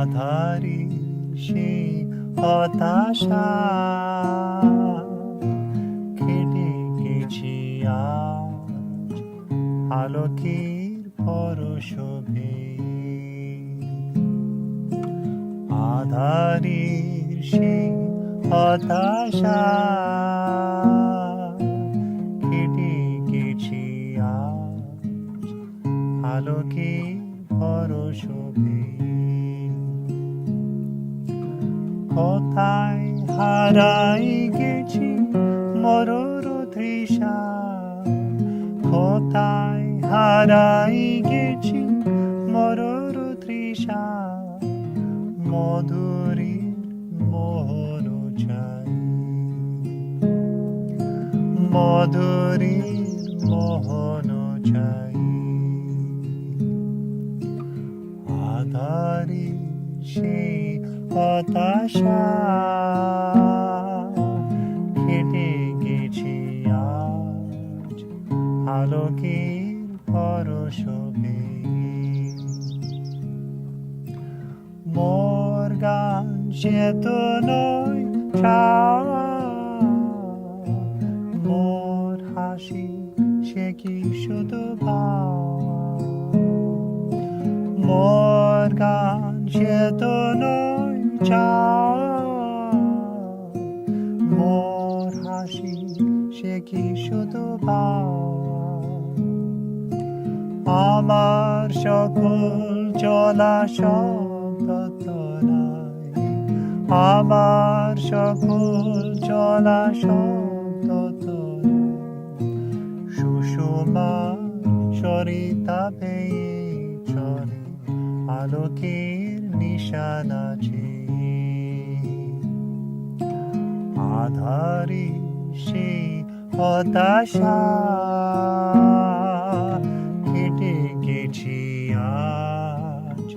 আঁধারের সেই হতাশা কেটে গেছি আজ আলোকের পরশে আঁধারের সেই হতাশা কেটে গেছি আজ আলোকের পরশে কোথায় হারাই গেছি মরুর তৃষা কোথায় হারাই গেছি মরুর তৃষা মধুরীর মোহন চাই মধুরীর মোহন চাই আঁধারের সেই হতাশা কেটে গেছি আজ আলোকের পরশে মোর গান সে তো নয় চাওয়া মোর হাসি সে কি শুধু পাওয়া মোর গান সে তো নয় মোর হাসি সে কি শুধু আমার সকল চলা শব্দ নাই আমার সকল চলা শব্দ সুষমা সরিতা পেয়ে চলে আলোকের নিশানা আঁধারের সেই হতাশা কেটে গেছি আজ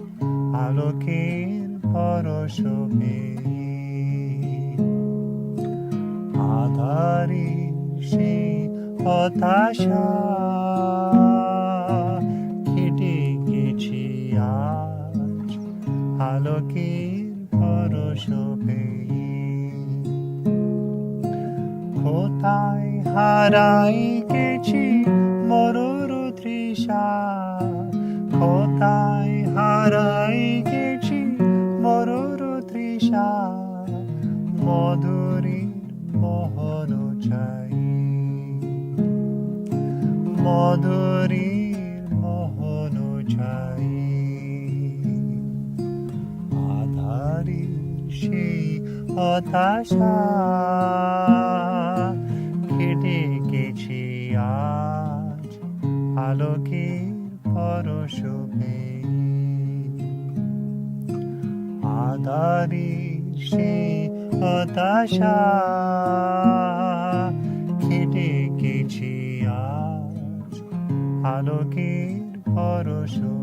আলোকের পরশে আঁধারের সেই হতাশা কেটে গেছি আজ আলোকের পরশে কোথায় হারাই গেছি মরুর তৃষা কোথায় হারাই গেছি মরুর তৃষা মধুরীর মোহন চাই মধুরীর মোহন চাই আঁধারের সেই হতাশা কেটে গেছি আজ আলোকের পরশে আঁধারের সেই হতাশা কেটে গেছি আজ আলোকের পরশে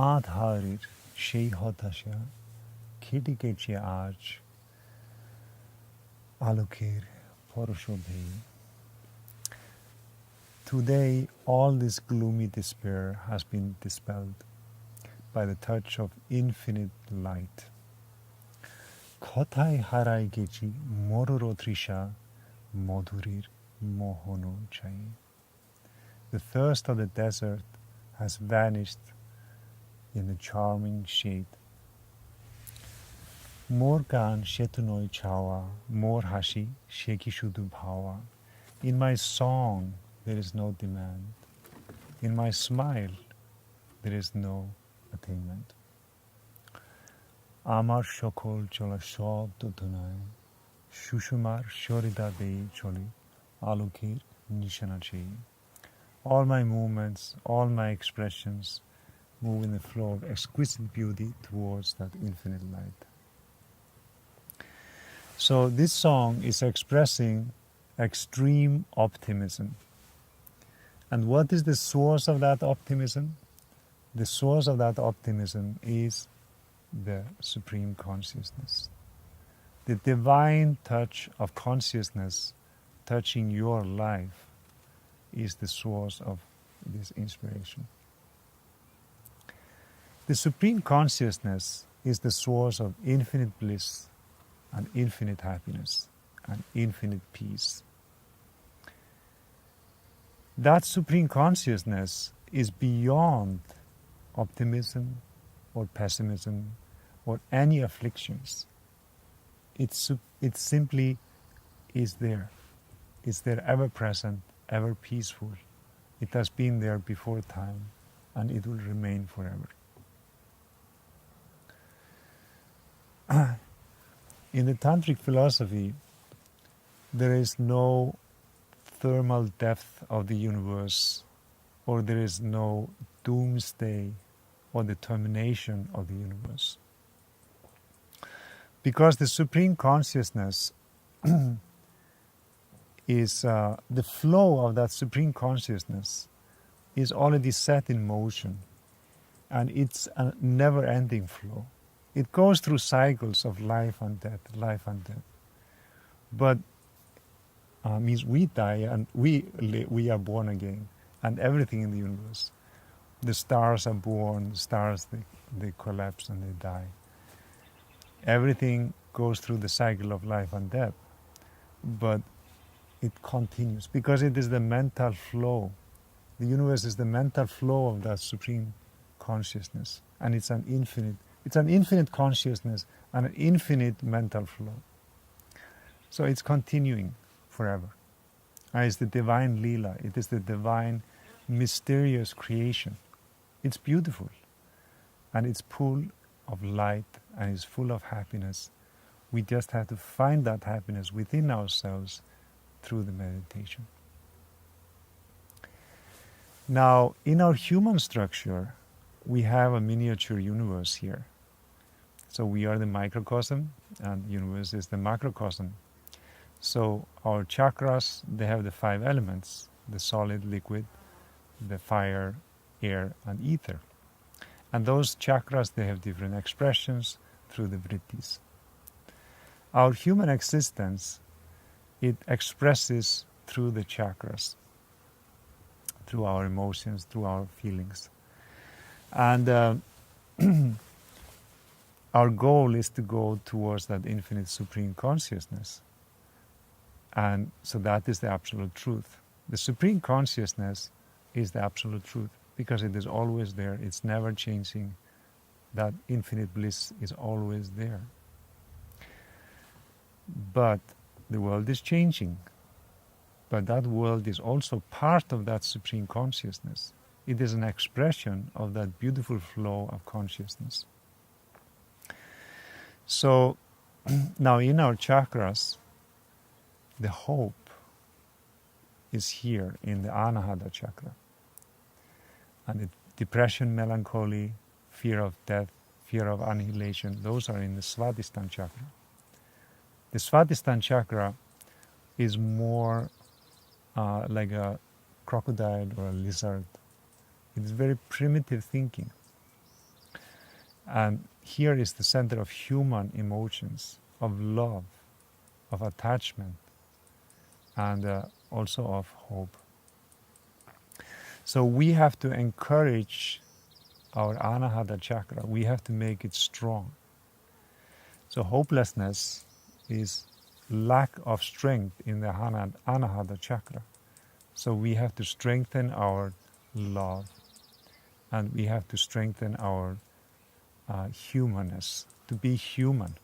আঁধারের সেই হতাশা কেটে গেছে আজ আলোকের পরশে Today all this gloomy despair has been dispelled by the touch of infinite light. কোথায় হারাই গেছি মরুর তৃষা মধুরীর মোহন চাই The thirst of the desert has vanished in the charming shade. More গান সে তো নয় চাওয়া more হাসি সে কি শুধু ভাওয়া In my song there is no demand. In my smile there is no attainment. আমার সকল চলা শব্দ ধুনায় সুষমার সরিদা বেয়ে চলে আলোকের নিশানা চেয়ে All my movements, all my expressions move in the flow of exquisite beauty towards that infinite light. So this song is expressing extreme optimism. And what is the source of that optimism? The source of that optimism is the Supreme Consciousness. The divine touch of consciousness touching your life is the source of this inspiration. The Supreme Consciousness is the source of infinite bliss and infinite happiness and infinite peace. That Supreme Consciousness is beyond optimism or pessimism or any afflictions. It simply is there. It's there, ever present, ever peaceful. It has been there before time, and it will remain forever. In the Tantric philosophy, there is no thermal depth of the universe, or there is no doomsday or the termination of the universe. Because the Supreme Consciousness is, the flow of that Supreme Consciousness is already set in motion, and it's a never-ending flow. It goes through cycles of life and death, life and death. But means we die and we are born again, and everything in the universe. The stars are born, the stars they collapse and they die. Everything goes through the cycle of life and death, but it continues because it is the mental flow. The universe is the mental flow of that Supreme Consciousness, and it's an infinite consciousness and an infinite mental flow. So it's continuing forever. And it's the divine Leela. It is the divine mysterious creation. It's beautiful, and it's full of light, and it's full of happiness. We just have to find that happiness within ourselves through the meditation. Now, in our human structure, we have a miniature universe here. So we are the microcosm, and the universe is the macrocosm. So our chakras, they have the 5 elements: the solid, liquid, the fire, air, and ether. And those chakras, they have different expressions through the vrittis. Our human existence, it expresses through the chakras, through our emotions, through our feelings. And our goal is to go towards that infinite Supreme Consciousness. And so that is the absolute truth. The Supreme Consciousness is the absolute truth because it is always there. It's never changing. That infinite bliss is always there. But the world is changing. But that world is also part of that Supreme Consciousness. It is an expression of that beautiful flow of consciousness. So now in our chakras, the hope is here in the Anahata Cakra. And the depression, melancholy, fear of death, fear of annihilation, those are in the Svadhisthana Chakra. The Svadhisthana Chakra is more like a crocodile or a lizard. It is very primitive thinking. And here is the center of human emotions, of love, of attachment, and also of hope. So we have to encourage our Anahata Chakra. We have to make it strong. So hopelessness is lack of strength in the Anahata Chakra. So we have to strengthen our love, and we have to strengthen our humanness, to be human.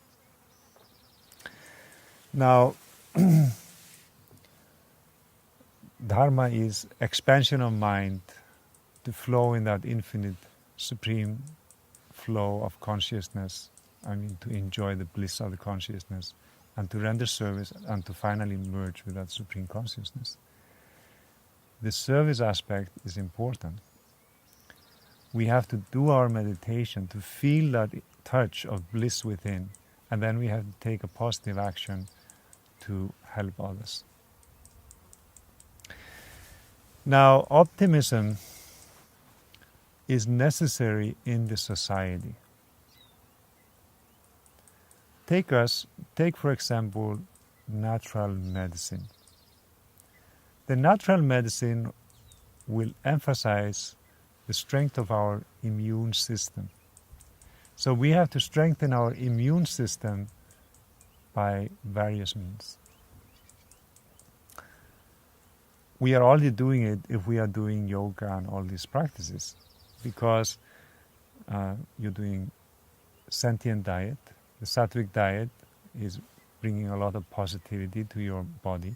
Now, Dharma is expansion of mind to flow in that infinite, supreme flow of consciousness. I mean, to enjoy the bliss of the consciousness and to render service and to finally merge with that supreme consciousness. The service aspect is important. We have to do our meditation to feel that touch of bliss within, and then we have to take a positive action to help others. Now, optimism is necessary in the society. Take for example, natural medicine. The natural medicine will emphasize the strength of our immune system. So we have to strengthen our immune system by various means. We are already doing it if we are doing yoga and all these practices, because you're doing sentient diet. The sattvic diet is bringing a lot of positivity to your body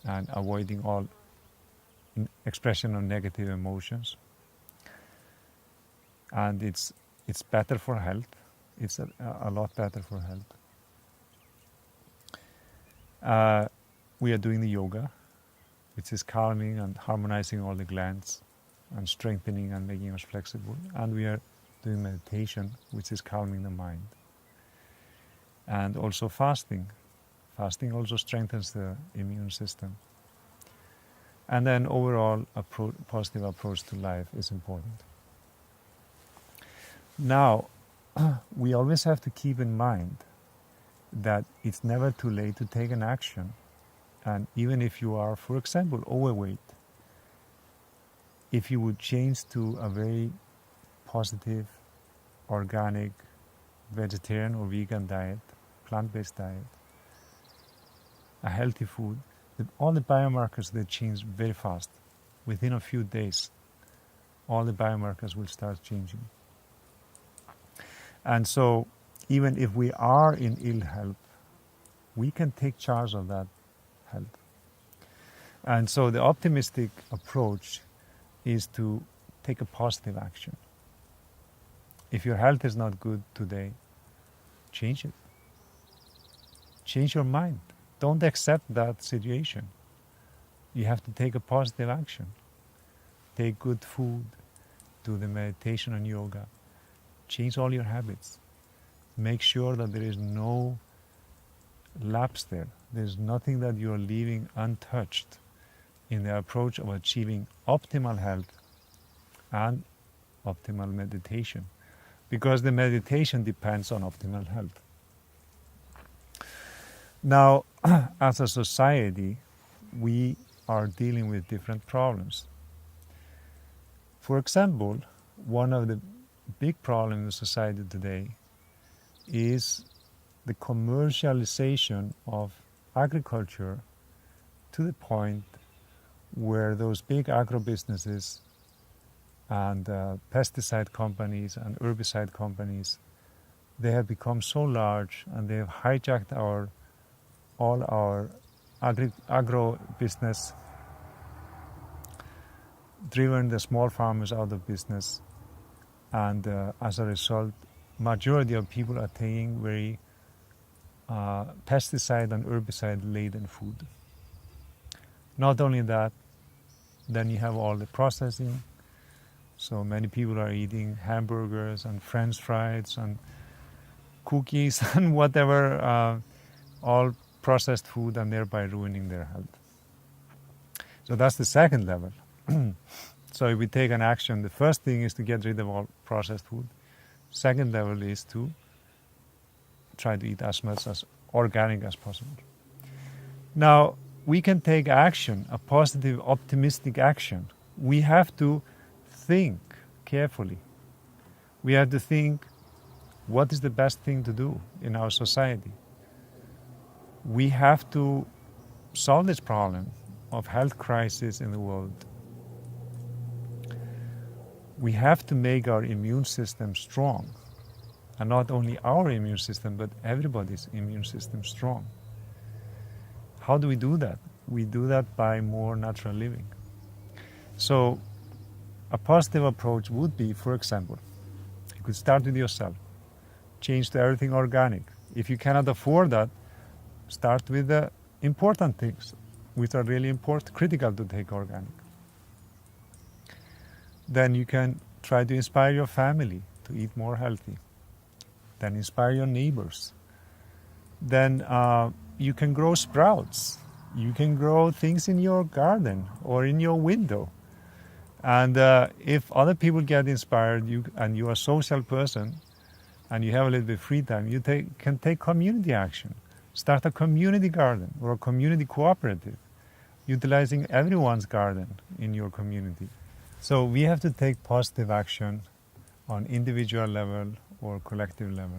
and avoiding all expression of negative emotions. And it's better for health. It's a lot better for health. We are doing the yoga, which is calming and harmonizing all the glands and strengthening and making us flexible. And we are doing meditation, which is calming the mind. And also fasting. Fasting also strengthens the immune system. And then overall, a positive approach to life is important. Now, we always have to keep in mind that it's never too late to take an action. And even if you are, for example, overweight, if you would change to a very positive, organic, vegetarian or vegan diet, plant-based diet, a healthy food, all the biomarkers, they change very fast. Within a few days, all the biomarkers will start changing. And so, even if we are in ill health, we can take charge of that health. And so the optimistic approach is to take a positive action. If your health is not good today, change it. Change your mind. Don't accept that situation. You have to take a positive action. Take good food, do the meditation and yoga. Change all your habits. Make sure that there is no lapse there. There's nothing that you are leaving untouched in the approach of achieving optimal health and optimal meditation. Because the meditation depends on optimal health. Now, as a society, we are dealing with different problems. For example, one of the big problems in society today is the commercialization of agriculture to the point where those big agro-businesses and pesticide companies and herbicide companies, they have become so large and they have hijacked all our agro-business, driven the small farmers out of business, and as a result, majority of people are taking very pesticide and herbicide-laden food. Not only that, then you have all the processing. So many people are eating hamburgers and French fries and cookies and whatever, all processed food, and thereby ruining their health. So that's the second level. So if we take an action, the first thing is to get rid of all processed food. Second level is to try to eat as much as organic as possible. Now, we can take action, a positive, optimistic action. We have to think carefully. We have to think, what is the best thing to do in our society? We have to solve this problem of health crisis in the world. We have to make our immune system strong. And not only our immune system, but everybody's immune system strong. How do we do that? We do that by more natural living. So a positive approach would be, for example, you could start with yourself. Change to everything organic. If you cannot afford that, start with the important things, which are really important, critical to take organic. Then you can try to inspire your family to eat more healthy. Then inspire your neighbors. Then you can grow sprouts. You can grow things in your garden or in your window. And if other people get inspired, and you're a social person, and you have a little bit of free time, you can take community action. Start a community garden or a community cooperative, utilizing everyone's garden in your community. So we have to take positive action on individual level or collective level.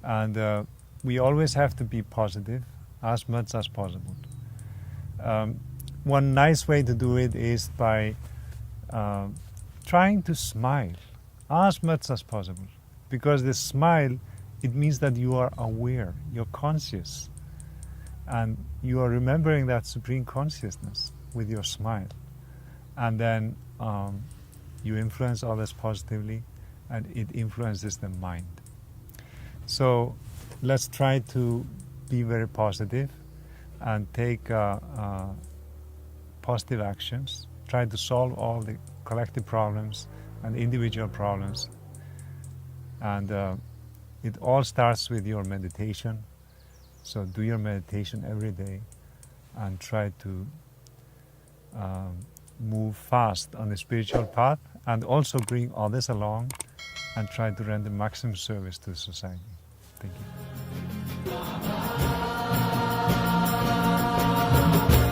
And we always have to be positive as much as possible. One nice way to do it is by trying to smile as much as possible. Because the smile, it means that you are aware, you're conscious, and you are remembering that supreme consciousness with your smile. And then you influence others positively, and it influences the mind. So let's try to be very positive and take positive actions. Try to solve all the collective problems and individual problems. And it all starts with your meditation. So do your meditation every day and try to move fast on the spiritual path, and also bring others along and try to render maximum service to society. Thank you.